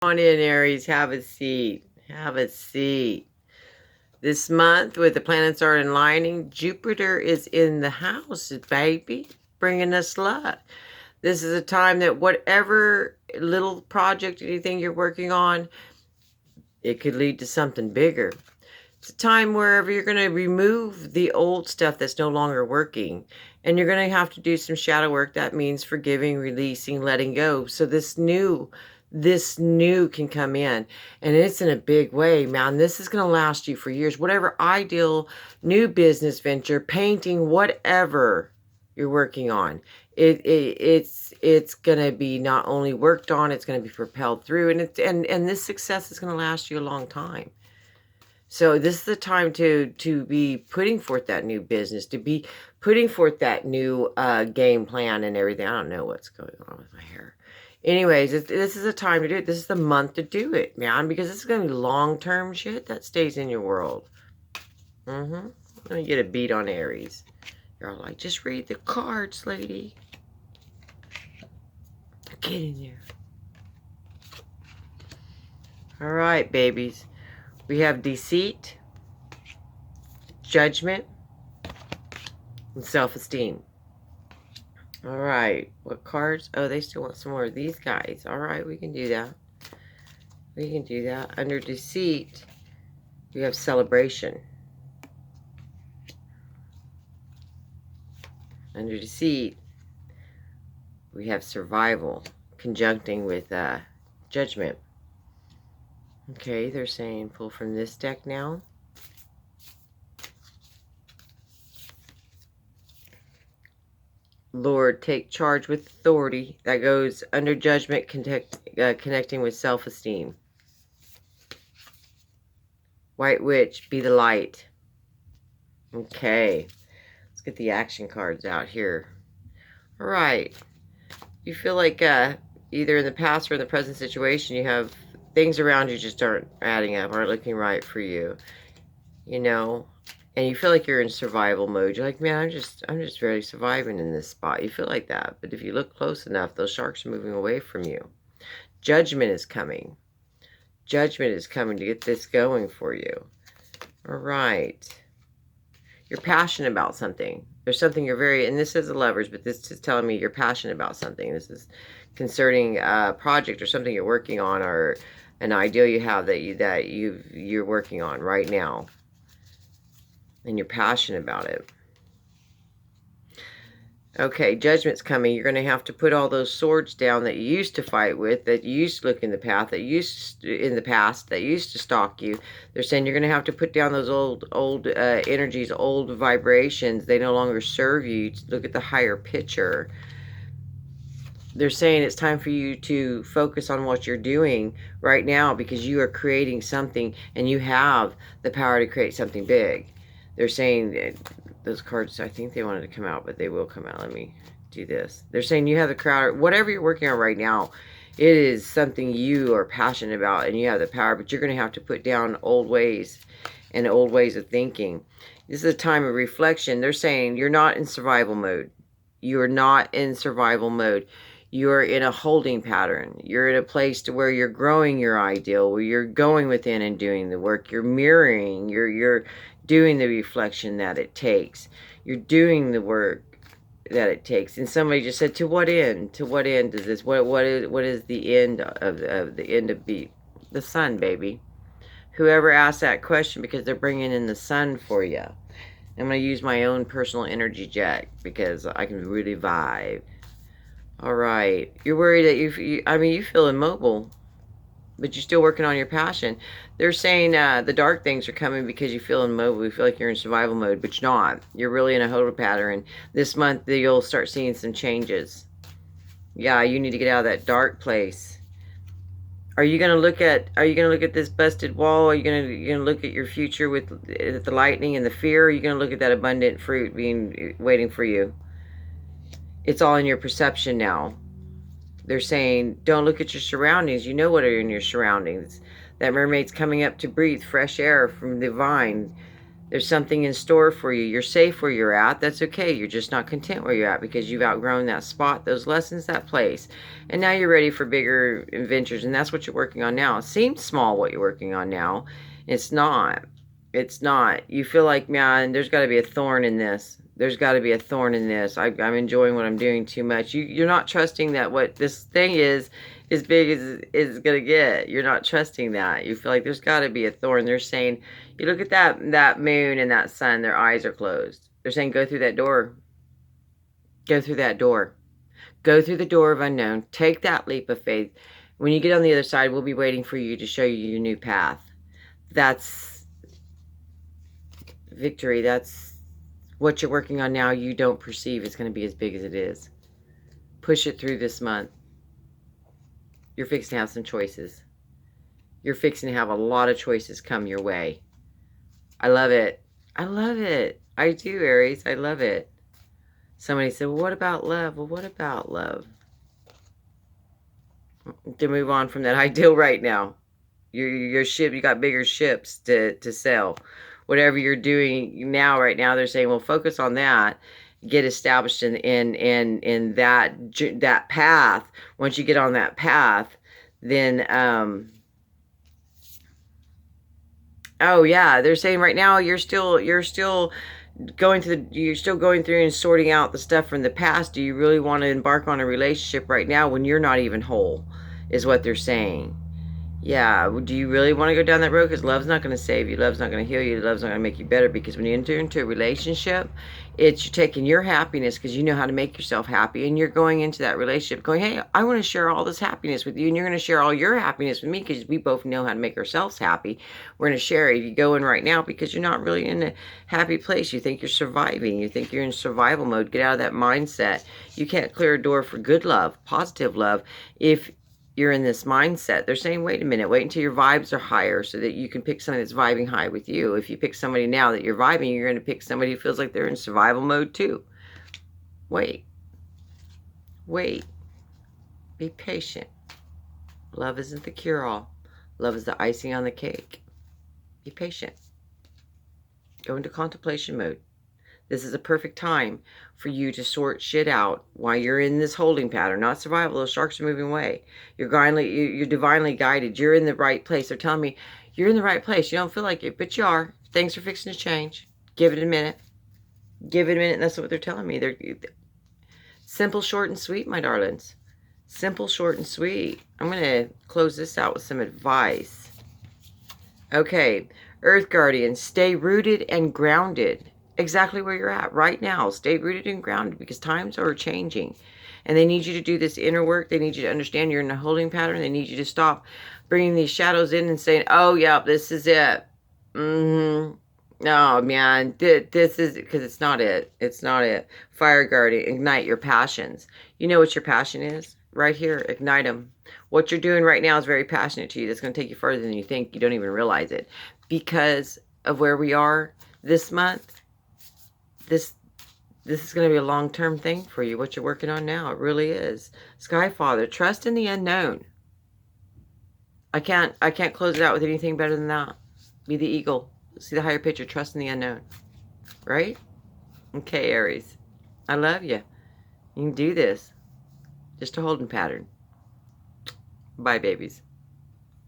Come on in, Aries. Have a seat. Have a seat. This month, with the planets are aligning, Jupiter is in the house, baby, bringing us luck. This is a time that whatever little project, anything you're working on, it could lead to something bigger. It's a time wherever you're going to remove the old stuff that's no longer working. And you're going to have to do some shadow work. That means forgiving, releasing, letting go. So this new can come in, and it's in a big way, man. This is going to last you for years. Whatever ideal new business venture, painting, whatever you're working on, it's going to be not only worked on, it's going to be propelled through, and this success is going to last you a long time. So this is the time to be putting forth that new business, to be putting forth that new game plan and everything. I don't know what's going on with my hair. Anyways, this is a time to do it. This is the month to do it, man, because this is going to be long-term shit that stays in your world. Let me get a beat on Aries. You're all like, just read the cards, lady. Get in there. All right, babies. We have deceit, judgment, and self-esteem. All right. What cards? Oh, they still want some more of these guys. All right, we can do that. We can do that. Under deceit, we have celebration. Under deceit, we have survival, conjuncting with judgment. Okay, they're saying pull from this deck now. Lord, take charge with authority. That goes under judgment, connecting with self-esteem. White Witch, be the light. Okay, let's get the action cards out here. All right. You feel like either in the past or in the present situation, you have things around you just aren't adding up, aren't looking right for you, you know, and you feel like you're in survival mode. You're like, man, I'm just barely surviving in this spot. You feel like that, but if you look close enough, those sharks are moving away from you. Judgment is coming. Judgment is coming to get this going for you. All right. You're passionate about something. There's something you're very, and this is the Lovers, but this is telling me you're passionate about something. This is concerning a project or something you're working on, or an ideal you have that you're working on right now, and you're passionate about it. Okay, judgment's coming. You're going to have to put all those swords down that you used to fight with, that you used to look in the path, that used to, in the past, that used to stalk you. They're saying you're going to have to put down those old energies, old vibrations. They no longer serve you. Look at the higher picture. They're saying it's time for you to focus on what you're doing right now, because you are creating something, and you have the power to create something big. They're saying those cards, I think they wanted to come out, but they will come out. Let me do this. They're saying you have the crowd, whatever you're working on right now, it is something you are passionate about, and you have the power, but you're going to have to put down old ways and old ways of thinking. This is a time of reflection. They're saying you're not in survival mode. You're not in survival mode. You're in a holding pattern. You're in a place to where you're growing your ideal, where you're going within and doing the work. You're mirroring. You're doing the reflection that it takes. You're doing the work that it takes. And somebody just said, to what end? To what end is this? What is the end of the end of the sun, baby? Whoever asked that question, because they're bringing in the sun for you. I'm going to use my own personal energy jet because I can really vibe. All right. You're worried that you feel immobile, but you're still working on your passion. They're saying the dark things are coming because you feel immobile. You feel like you're in survival mode, but you're not. You're really in a holding pattern. This month, you'll start seeing some changes. Yeah, you need to get out of that dark place. Are you gonna look at this busted wall? Are you gonna look at your future with the lightning and the fear? Or are you gonna look at that abundant fruit waiting for you? It's all in your perception now. They're saying, don't look at your surroundings. You know what are in your surroundings. That mermaid's coming up to breathe fresh air from the vine. There's something in store for you. You're safe where you're at. That's okay. You're just not content where you're at because you've outgrown that spot, those lessons, that place. And now you're ready for bigger adventures. And that's what you're working on now. It seems small what you're working on now. It's not. It's not. You feel like, man, there's got to be a thorn in this. There's got to be a thorn in this. I'm enjoying what I'm doing too much. You're not trusting that what this thing is as big as it's going to get. You're not trusting that. You feel like there's got to be a thorn. They're saying, you look at that moon and that sun, their eyes are closed. They're saying, go through that door. Go through that door. Go through the door of unknown. Take that leap of faith. When you get on the other side, we'll be waiting for you to show you your new path. That's victory. That's what you're working on now. You don't perceive it's going to be as big as it is. Push it through this month. You're fixing to have some choices. You're fixing to have a lot of choices come your way. I love it. I love it. I do, Aries. I love it. Somebody said, well, what about love? Well, what about love? To move on from that ideal right now. Your ship, you got bigger ships to sail. Whatever you're doing now, right now, they're saying, well, focus on that. Get established in that path. Once you get on that path, then oh yeah, they're saying right now you're still going through and sorting out the stuff from the past. Do you really want to embark on a relationship right now when you're not even whole, is what they're saying. Yeah, do you really want to go down that road? Because love's not going to save you. Love's not going to heal you. Love's not going to make you better. Because when you enter into a relationship, it's you're taking your happiness because you know how to make yourself happy. And you're going into that relationship going, hey, I want to share all this happiness with you. And you're going to share all your happiness with me because we both know how to make ourselves happy. We're going to share it. You go in right now because you're not really in a happy place. You think you're surviving. You think you're in survival mode. Get out of that mindset. You can't clear a door for good love, positive love, if you're in this mindset. They're saying, wait a minute, wait until your vibes are higher so that you can pick somebody that's vibing high with you. If you pick somebody now that you're vibing, you're going to pick somebody who feels like they're in survival mode too. Wait. Wait. Be patient. Love isn't the cure-all. Love is the icing on the cake. Be patient. Go into contemplation mode. This is a perfect time for you to sort shit out while you're in this holding pattern, not survival. Those sharks are moving away. You're divinely guided. You're in the right place. They're telling me you're in the right place. You don't feel like it, but you are. Things are fixing to change. Give it a minute. Give it a minute. And that's what they're telling me. They're simple, short, and sweet, my darlings. Simple, short, and sweet. I'm going to close this out with some advice. Okay. Earth Guardians, stay rooted and grounded. Exactly where you're at right now. Stay rooted and grounded because times are changing. And they need you to do this inner work. They need you to understand you're in a holding pattern. They need you to stop bringing these shadows in and saying, oh, yeah, this is it. No, man, this is, because it's not it. It's not it. Fire Guardian, ignite your passions. You know what your passion is? Right here, ignite them. What you're doing right now is very passionate to you. That's going to take you further than you think. You don't even realize it. Because of where we are this month, this is going to be a long-term thing for you, what you're working on now. It really is. Sky Father, trust in the unknown. I can't close it out with anything better than that. Be the eagle. See the higher picture. Trust in the unknown. Right? Okay, Aries. I love you. You can do this. Just a holding pattern. Bye, babies.